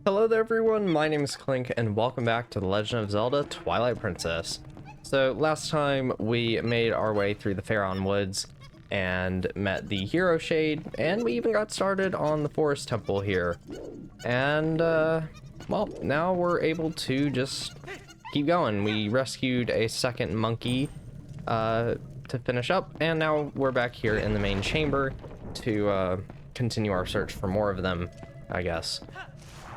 Hello there everyone, my name is Clink and welcome back to The Legend of Zelda Twilight Princess. So last time we made our way through the Faron Woods and met the Hero Shade, and we even got started on the Forest Temple here. And well, now we're able to just keep going. We rescued a second monkey to finish up, and now we're back here in the main chamber to continue our search for more of them, I guess.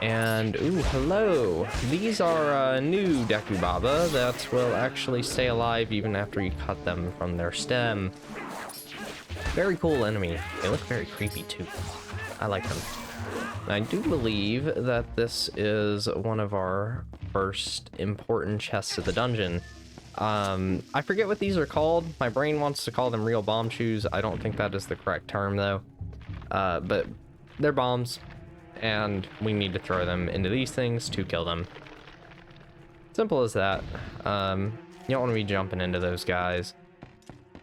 And, ooh, hello! These are new Deku Baba that will actually stay alive even after you cut them from their stem. Very cool enemy. They look very creepy too. I like them. I do believe that this is one of our first important chests of the dungeon. I forget what these are called. My brain wants to call them real bomb shoes. I don't think that is the correct term though. But they're bombs. And we need to throw them into these things to kill them. Simple as that. You don't want to be jumping into those guys.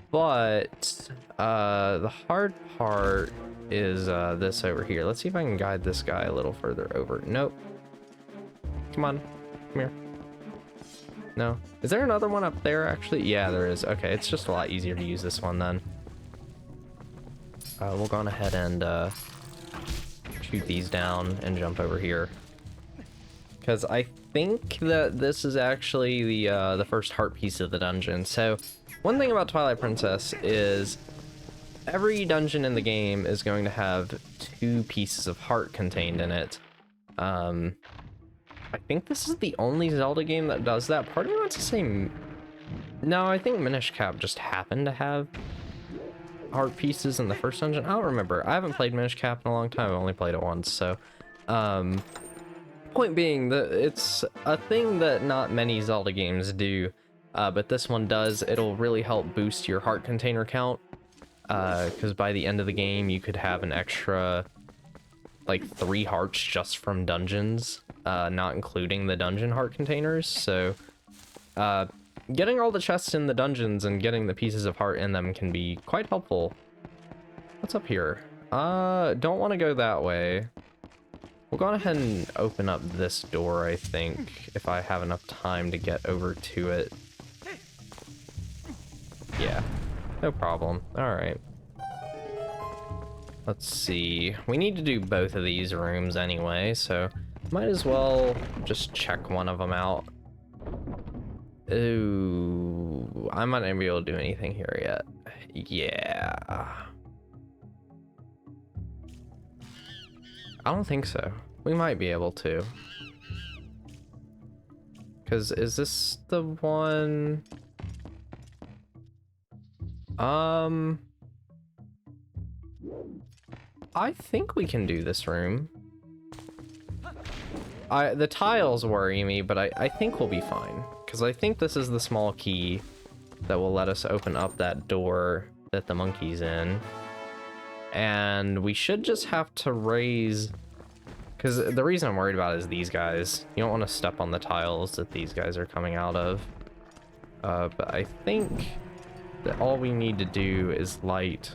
But the hard part is this over here. Let's see if I can guide this guy a little further over. Nope. Come on. Come here. No. Is there another one up there actually? Yeah, there is. Okay, it's just a lot easier to use this one then. We'll go on ahead and shoot these down and jump over here, because I think that this is actually the first heart piece of the dungeon. So one thing about Twilight Princess is every dungeon in the game is going to have 2 pieces of heart contained in it. I think this is the only Zelda game that does that. Part of me wants to say no, I think Minish Cap just happened to have heart pieces in the first dungeon. I don't remember. I haven't played Minish Cap in a long time. I've only played it once. So point being that it's a thing that not many Zelda games do, but this one does. It'll really help boost your heart container count, because by the end of the game you could have an extra like 3 hearts just from dungeons, not including the dungeon heart containers. So getting all the chests in the dungeons and getting the pieces of heart in them can be quite helpful. What's up here? Don't want to go that way. We'll go ahead and open up this door, I think, if I have enough time to get over to it. Yeah, no problem. All right. Let's see. We need to do both of these rooms anyway, so might as well just check one of them out. Ooh, I might not be able to do anything here yet. Yeah. I don't think so. We might be able to. Because is this the one? I think we can do this room. The tiles worry me, but I think we'll be fine. Because I think this is the small key that will let us open up that door that the monkey's in. And we should just have to raise... Because the reason I'm worried about is these guys. You don't want to step on the tiles that these guys are coming out of. But I think that all we need to do is light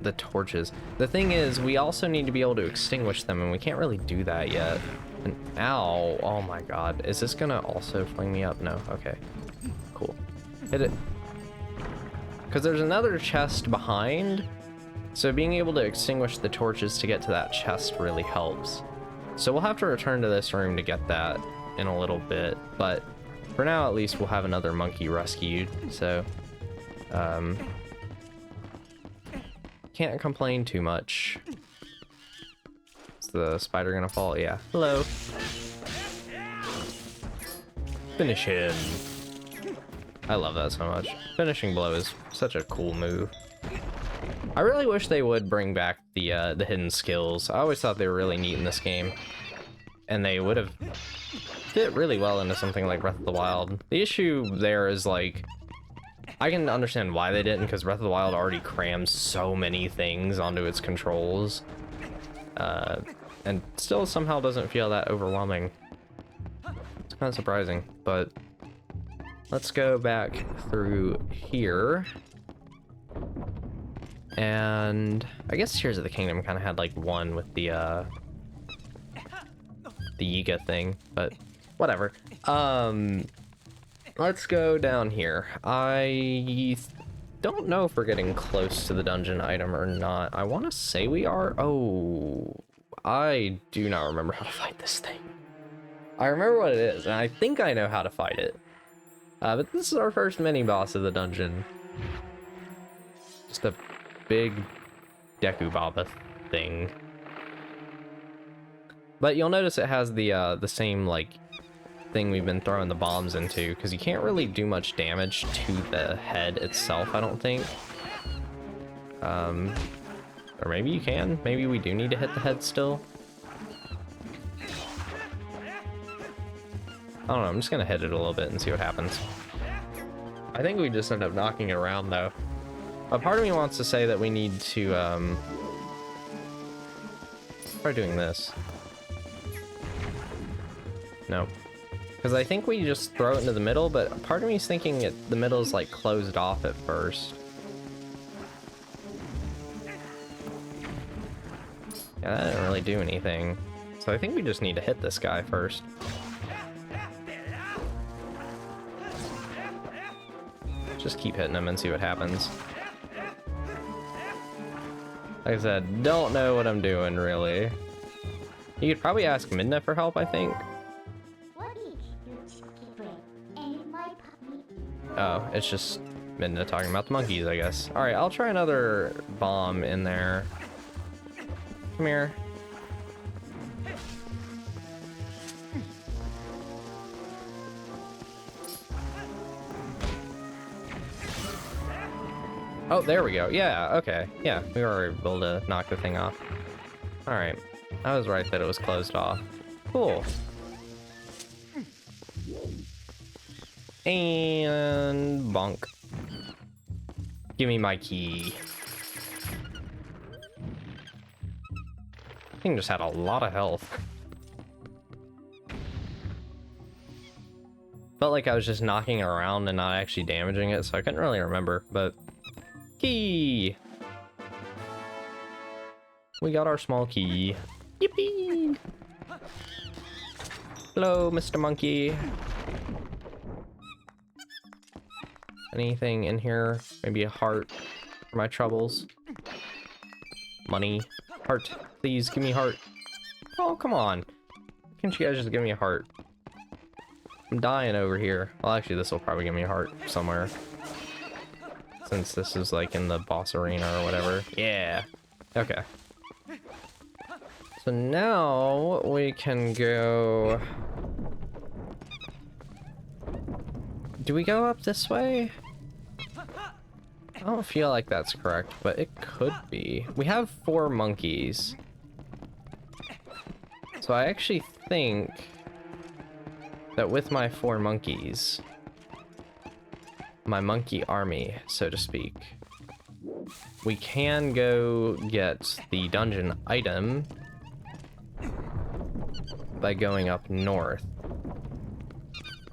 the torches. The thing is, we also need to be able to extinguish them, and we can't really do that yet. And ow, oh my god, is this gonna also fling me up? No, okay, cool. Hit it. Because there's another chest behind, so being able to extinguish the torches to get to that chest really helps. So we'll have to return to this room to get that in a little bit, but for now at least we'll have another monkey rescued, so can't complain too much. Is the spider gonna fall? Yeah. Hello. Finish him. I love that so much. Finishing blow is such a cool move. I really wish they would bring back the hidden skills. I always thought they were really neat in this game, and they would have fit really well into something like Breath of the Wild. The issue there is, like, I can understand why they didn't, because Breath of the Wild already crams so many things onto its controls, and still somehow doesn't feel that overwhelming. It's kind of surprising, but let's go back through here. And I guess Tears of the Kingdom kind of had like one with the the Yiga thing, but whatever. Let's go down here. I don't know if we're getting close to the dungeon item or not. I want to say we are. Oh, I do not remember how to fight this thing. I remember what it is, and I think I know how to fight it. But this is our first mini-boss of the dungeon. Just a big Deku Baba thing. But you'll notice it has the same, like, thing we've been throwing the bombs into, because you can't really do much damage to the head itself, I don't think. Or maybe you can. Maybe we do need to hit the head still. I don't know, I'm just gonna hit it a little bit and see what happens. I think we just end up knocking it around, though. But part of me wants to say that we need to, try doing this. No. Because I think we just throw it into the middle, but part of me is thinking the middle's, like, closed off at first. Yeah, that didn't really do anything. So I think we just need to hit this guy first. Just keep hitting him and see what happens. Like I said, don't know what I'm doing, really. You could probably ask Midna for help, I think. Oh, it's just Midna talking about the monkeys, I guess. Alright, I'll try another bomb in there. Come here. Oh, there we go. Yeah, okay. Yeah, we were able to knock the thing off. Alright. I was right that it was closed off. Cool. And bonk. Give me my key. Thing just had a lot of health. Felt like I was just knocking it around and not actually damaging it, so I couldn't really remember, but key! We got our small key. Yippee! Hello, Mr. Monkey. Anything in here? Maybe a heart for my troubles? Money? Heart. Please, give me heart. Oh, come on. Can't you guys just give me a heart? I'm dying over here. Well, actually, this will probably give me a heart somewhere. Since this is like in the boss arena or whatever. Yeah. Okay. So now we can go... Do we go up this way? I don't feel like that's correct, but it could be. We have 4 monkeys. So I actually think that with my 4 monkeys, my monkey army, so to speak, we can go get the dungeon item by going up north.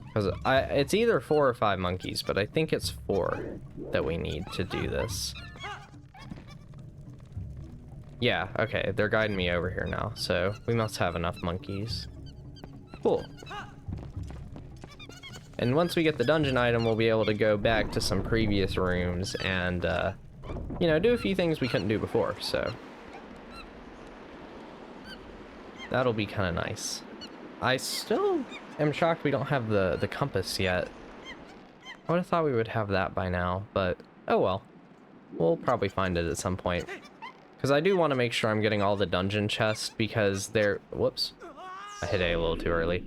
Because it's either 4 or 5 monkeys, but I think it's 4 that we need to do this. Yeah, okay, they're guiding me over here now, so we must have enough monkeys. Cool. And once we get the dungeon item, we'll be able to go back to some previous rooms and, you know, do a few things we couldn't do before, so that'll be kind of nice. I still am shocked we don't have the compass yet. I would have thought we would have that by now, but oh well. We'll probably find it at some point. Because I do want to make sure I'm getting all the dungeon chests, because they're... Whoops. I hit A a little too early.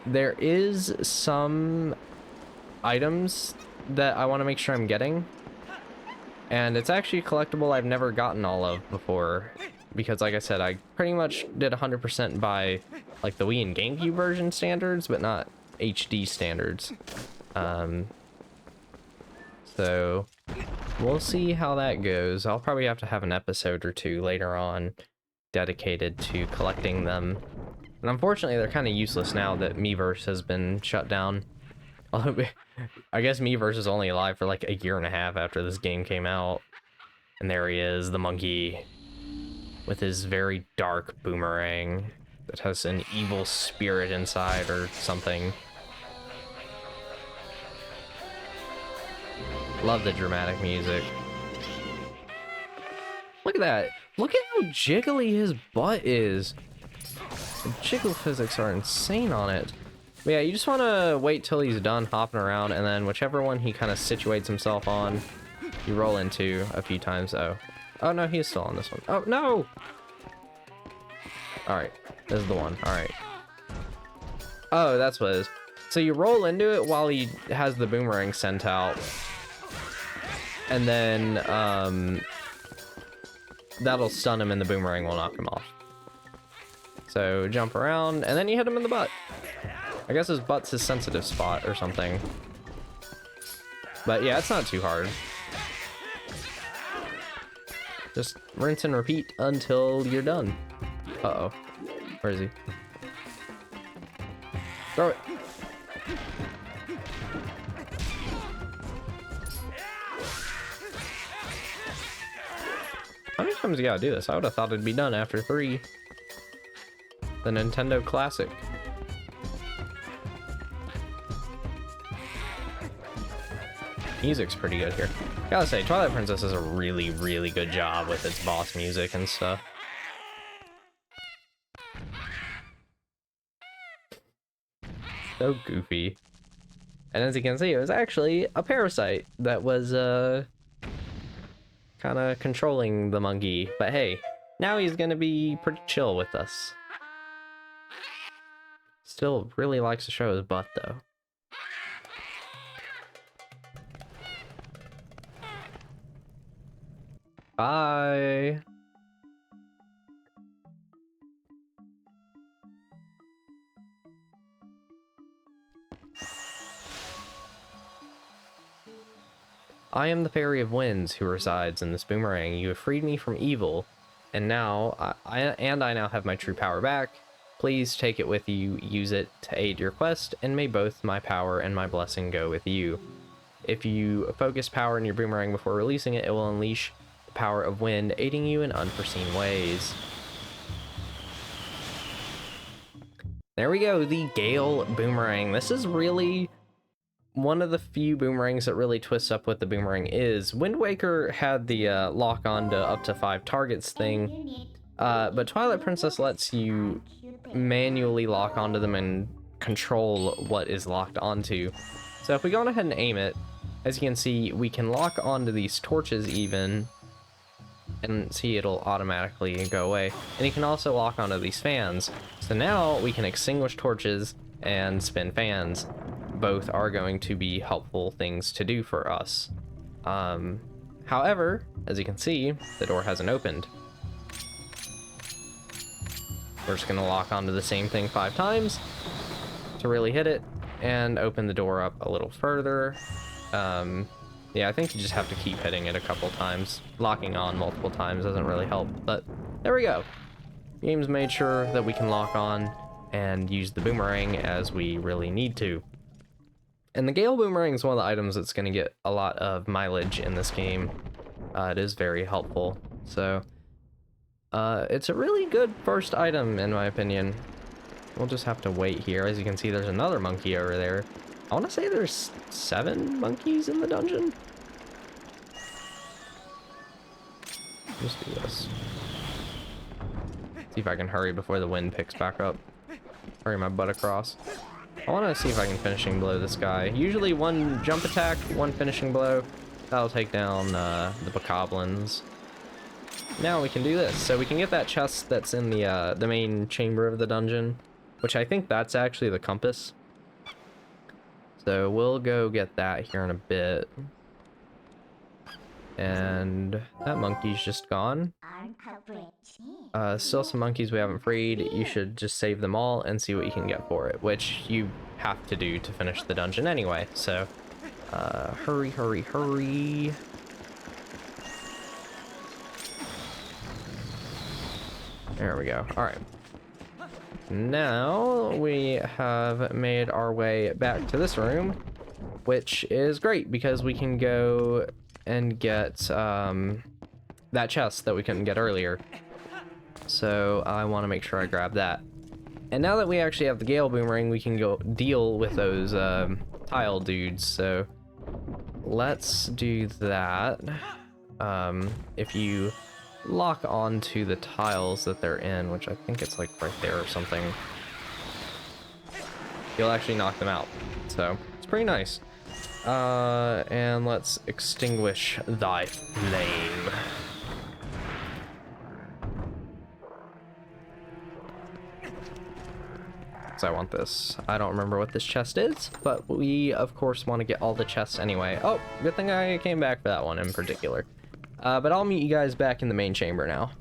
There is some items that I want to make sure I'm getting. And it's actually a collectible I've never gotten all of before. Because like I said, I pretty much did 100% by like the Wii and Gamecube version standards, but not HD standards. So we'll see how that goes. I'll probably have to have an episode or 2 later on dedicated to collecting them. And unfortunately, they're kind of useless now that Miiverse has been shut down. Although, I guess Miiverse is only alive for like a year and a half after this game came out. And there he is, the monkey. with his very dark boomerang that has an evil spirit inside or something. Love the dramatic music. Look at that. Look at how jiggly his butt is. The jiggle physics are insane on it. But yeah, you just want to wait till he's done hopping around, and then whichever one he kind of situates himself on, you roll into a few times. Oh no, he's still on this one. Oh no! Alright, this is the one. Alright. Oh, that's what it is. So you roll into it while he has the boomerang sent out, and then that'll stun him and the boomerang will knock him off. So jump around, and then you hit him in the butt. I guess his butt's his sensitive spot or something. But yeah, it's not too hard. Just rinse and repeat until you're done. Uh-oh. Where is he? Throw it. How many times you gotta do this? I would have thought it'd be done after 3. The Nintendo Classic. Music's pretty good here. Gotta say, Twilight Princess does a really, really good job with its boss music and stuff. So goofy. And as you can see, it was actually a parasite that was kind of controlling the monkey. But hey, now he's gonna be pretty chill with us. Still really likes to show his butt though. Bye. I am the Fairy of Winds who resides in this boomerang. You have freed me from evil, and now I now have my true power back. Please take it with you, use it to aid your quest, and may both my power and my blessing go with you. If you focus power in your boomerang before releasing it, it will unleash the power of wind, aiding you in unforeseen ways. There we go, the Gale Boomerang. This is really one of the few boomerangs that really twists up what the boomerang is. Wind Waker had the lock on to up to 5 targets thing, but Twilight Princess lets you manually lock onto them and control what is locked onto. So if we go on ahead and aim it, as you can see, we can lock onto these torches even, and see it'll automatically go away. And you can also lock onto these fans. So now we can extinguish torches and spin fans. Both are going to be helpful things to do for us. However, as you can see, the door hasn't opened. We're just gonna lock onto the same thing 5 times to really hit it and open the door up a little further. Yeah, I think you just have to keep hitting it a couple times. Locking on multiple times doesn't really help, but there we go. The game's made sure that we can lock on and use the boomerang as we really need to. And the Gale Boomerang is one of the items that's going to get a lot of mileage in this game. It is very helpful. So, it's a really good first item, in my opinion. We'll just have to wait here. As you can see, there's another monkey over there. I want to say there's 7 monkeys in the dungeon. Just do this. See if I can hurry before the wind picks back up. Hurry my butt across. I want to see if I can finishing blow this guy. Usually 1 jump attack, 1 finishing blow. That'll take down the bokoblins. Now we can do this. So we can get that chest that's in the main chamber of the dungeon, which I think that's actually the compass. So we'll go get that here in a bit. And that monkey's just gone. Still some monkeys we haven't freed. You should just save them all and see what you can get for it, which you have to do to finish the dungeon anyway. So hurry, hurry, hurry. There we go. All right. Now we have made our way back to this room, which is great because we can go and get that chest that we couldn't get earlier. so I want to make sure I grab that. And now that we actually have the Gale Boomerang, we can go deal with those tile dudes, so let's do that. If you lock onto the tiles that they're in, which I think it's like right there or something, you'll actually knock them out. So it's pretty nice. And let's extinguish thy flame. So I want this. I don't remember what this chest is, but we of course want to get all the chests anyway. Oh, good thing I came back for that one in particular. But I'll meet you guys back in the main chamber now.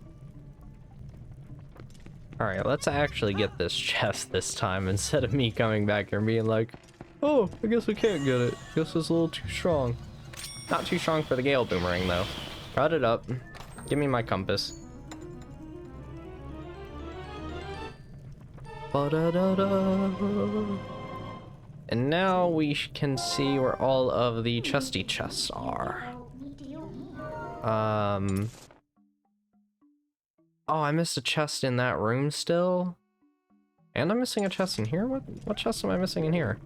Alright, let's actually get this chest this time instead of me coming back here and being like, oh, I guess we can't get it. Guess it's a little too strong. Not too strong for the Gale Boomerang though. Cut it up. Give me my compass. Ba-da-da-da. And now we can see where all of the chesty chests are. Oh, I missed a chest in that room still. And I'm missing a chest in here? What chest am I missing in here?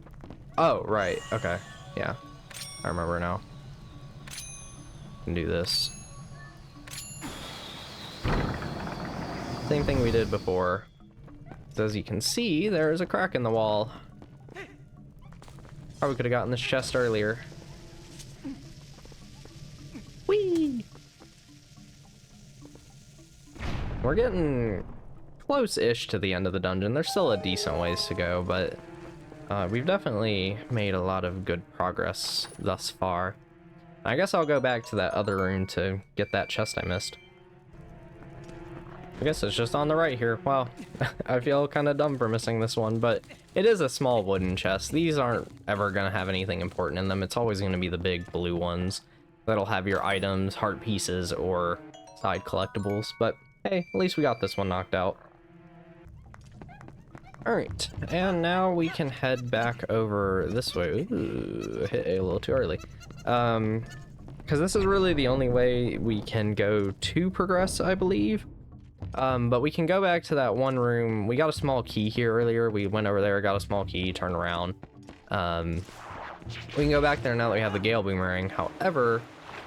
Oh, right. Okay. Yeah. I remember now. Can do this. Same thing we did before. So as you can see, there is a crack in the wall. Probably could have gotten this chest earlier. Whee! We're getting close-ish to the end of the dungeon. There's still a decent ways to go, but we've definitely made a lot of good progress thus far. I guess I'll go back to that other room to get that chest I missed. I guess it's just on the right here. Wow, I feel kind of dumb for missing this one, but it is a small wooden chest. These aren't ever going to have anything important in them. It's always going to be the big blue ones that'll have your items, heart pieces, or side collectibles, but hey, at least we got this one knocked out. Alright, and now we can head back over this way. Ooh, hit A little too early. Because this is really the only way we can go to progress, I believe. But we can go back to that one room. We got a small key here earlier. We went over there, got a small key, turned around. We can go back there now that we have the Gale Boomerang. However,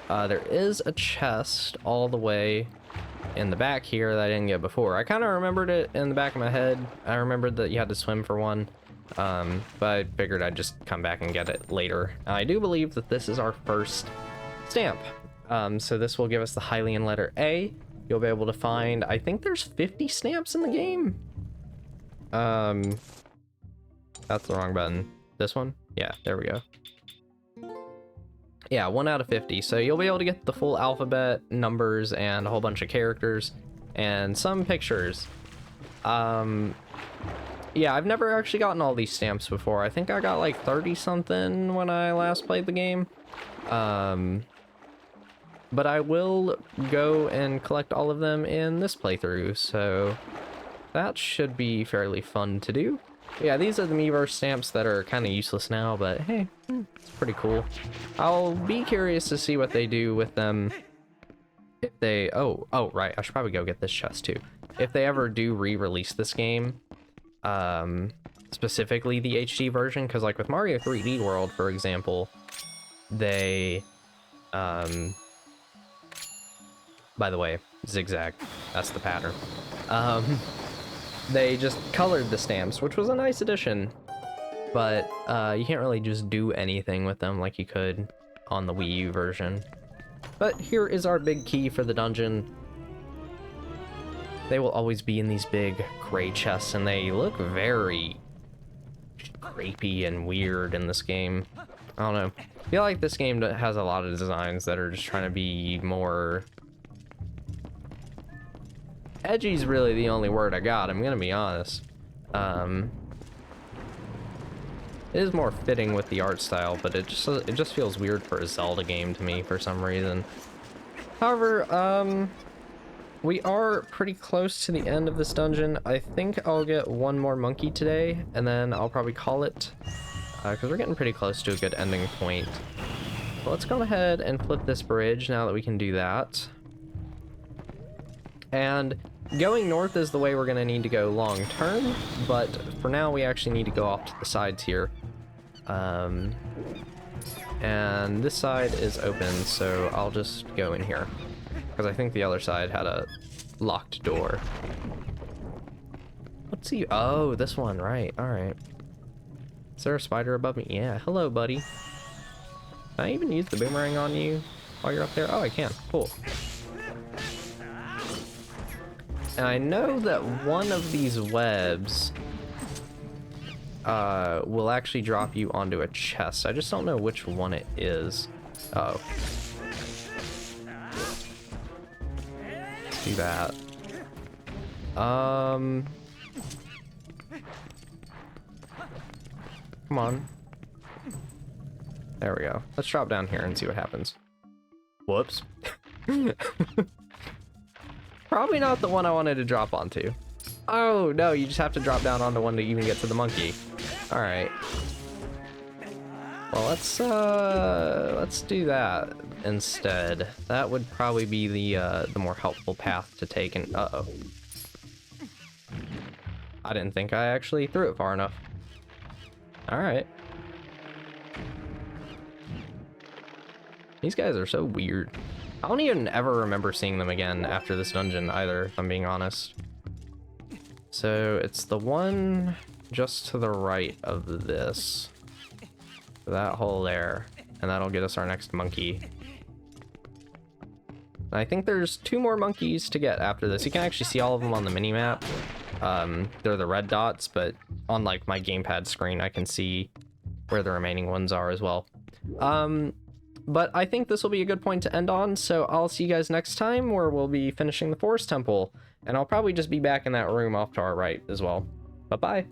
there is a chest all the way in the back here that I didn't get before. I kind of remembered it in the back of my head. I remembered that you had to swim for one, but I figured I'd just come back and get it later. I do believe that this is our first stamp. So this will give us the Hylian letter A. You'll be able to find, I think there's 50 stamps in the game. That's the wrong button. This one? Yeah, there we go. Yeah, 1 out of 50. So you'll be able to get the full alphabet, numbers, and a whole bunch of characters, and some pictures. Yeah, I've never actually gotten all these stamps before. I think I got like 30 something when I last played the game. But I will go and collect all of them in this playthrough, so that should be fairly fun to do. Yeah, these are the Miiverse stamps that are kind of useless now, but hey, it's pretty cool. I'll be curious to see what they do with them if they... Oh, right, I should probably go get this chest too. If they ever do re-release this game, specifically the HD version, because like with Mario 3D World, for example, they... By the way, zigzag, that's the pattern. They just colored the stamps, which was a nice addition, but you can't really just do anything with them like you could on the Wii U version. But here is our big key for the dungeon. They will always be in these big gray chests, and they look very creepy and weird in this game. I don't know. I feel like this game has a lot of designs that are just trying to be more... Edgy's really the only word I got, I'm gonna be honest. It is more fitting with the art style, but it just feels weird for a Zelda game to me for some reason. However, we are pretty close to the end of this dungeon. I think I'll get one more monkey today, and then I'll probably call it, because we're getting pretty close to a good ending point. So let's go ahead and flip this bridge now that we can do that. And going north is the way we're going to need to go long term, but for now we actually need to go off to the sides here. And this side is open, so I'll just go in here, because I think the other side had a locked door. Let's see. Oh, this one, right. Alright. Is there a spider above me? Yeah. Hello, buddy. Can I even use the boomerang on you while you're up there? Oh, I can. Cool. And I know that one of these webs will actually drop you onto a chest. I just don't know which one it is. Oh. Let's do that. Come on. There we go. Let's drop down here and see what happens. Whoops. Probably not the one I wanted to drop onto. Oh, no, you just have to drop down onto one to even get to the monkey. Alright. Well, let's do that instead. That would probably be the more helpful path to take. And uh-oh. I didn't think I actually threw it far enough. Alright. These guys are so weird. I don't even ever remember seeing them again after this dungeon either, if I'm being honest. So it's the one just to the right of this. That hole there. And that'll get us our next monkey. And I think there's 2 more monkeys to get after this. You can actually see all of them on the mini-map. They're the red dots, but on like my gamepad screen I can see where the remaining ones are as well. But I think this will be a good point to end on, so I'll see you guys next time where we'll be finishing the Forest Temple, and I'll probably just be back in that room off to our right as well. Bye-bye.